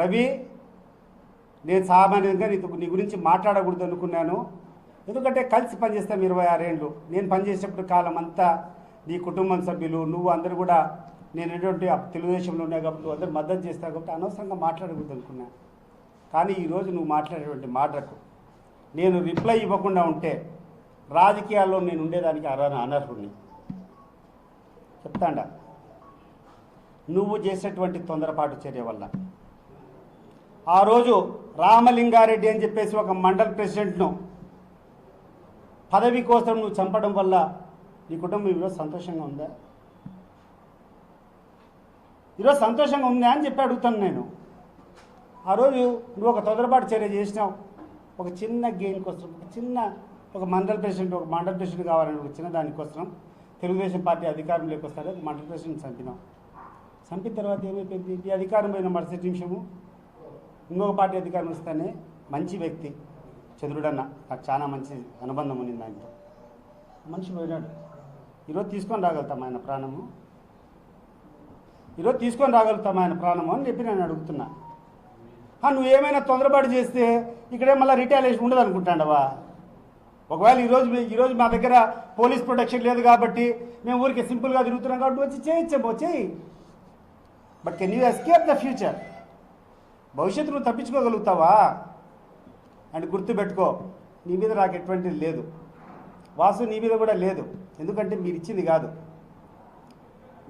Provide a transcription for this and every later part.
రవి, నేను సామాన్యంగా నీ గురించి మాట్లాడకూడదు అనుకున్నాను. ఎందుకంటే కలిసి పనిచేస్తాం 26 ఏళ్ళు. నేను పనిచేసేప్పుడు కాలం అంతా నీ కుటుంబం సభ్యులు నువ్వు అందరూ కూడా నేను ఎటువంటి తెలుగుదేశంలో ఉన్నాయి కాబట్టి నువ్వు అందరూ మద్దతు చేస్తావు కాబట్టి అనవసరంగా మాట్లాడకూడదు అనుకున్నాను. కానీ ఈరోజు నువ్వు మాట్లాడేటువంటి మాటలకు నేను రిప్లై ఇవ్వకుండా ఉంటే రాజకీయాల్లో నేను ఉండేదానికి అనర్హుడిని. చెప్తాండా, నువ్వు చేసేటువంటి తొందరపాటు చర్య వల్ల ఆ రోజు రామలింగారెడ్డి అని చెప్పేసి ఒక మండల్ ప్రెసిడెంట్ను పదవి కోసం నువ్వు చంపడం వల్ల నీ కుటుంబం ఈరోజు సంతోషంగా ఉందా? ఈరోజు సంతోషంగా ఉందా అని చెప్పి అడుగుతాను నేను. ఆ రోజు నువ్వు ఒక తొందరపాటు చర్య చేసినావు. ఒక చిన్న గెయిన్ కోసం, ఒక మండల్ ప్రెసిడెంట్ కావాలని ఒక చిన్న దానికోసం తెలుగుదేశం పార్టీ అధికారంలోకి వస్తారే ఒక మండల్ ప్రెసిడెంట్ చంపినావు. చంపిన తర్వాత ఏమైపోయింది? ఈ అధికారం పోయిన మరుసటి నిమిషము ఇంకొక పార్టీ అధికారం వస్తేనే మంచి వ్యక్తి చంద్రుడన్న, నాకు చాలా మంచి అనుబంధం ఉంది ఆయనతో. మనిషి పోయినాడు. ఈరోజు తీసుకొని రాగలుగుతాం ఆయన ప్రాణము? ఈరోజు తీసుకొని రాగలుగుతాం ఆయన ప్రాణము అని చెప్పి నేను అడుగుతున్నా. నువ్వు ఏమైనా తొందరపాటు చేస్తే ఇక్కడే మళ్ళీ రిటాలియేషన్ ఉండదు అనుకుంటాండవా? ఒకవేళ ఈరోజు మా దగ్గర పోలీస్ ప్రొటెక్షన్ లేదు కాబట్టి మేము ఊరికి సింపుల్గా తిరుగుతున్నాం కాబట్టి వచ్చి చేయి. But can you escape the future? భవిష్యత్తు నువ్వు తప్పించుకోగలుగుతావా? అండ్ గుర్తుపెట్టుకో, నీ మీద నాకు ఎటువంటిది లేదు, వాసు నీ మీద కూడా లేదు. ఎందుకంటే మీరు ఇచ్చింది కాదు,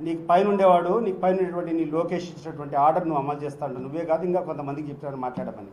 నీకు పైన ఉండేవాడు, నీకు పైన ఉండేటువంటి నీ లోకేష్ ఇచ్చినటువంటి ఆర్డర్ నువ్వు అమలు చేస్తాడు. నువ్వే కాదు ఇంకా కొంతమందికి చెప్తాను మాట్లాడమని.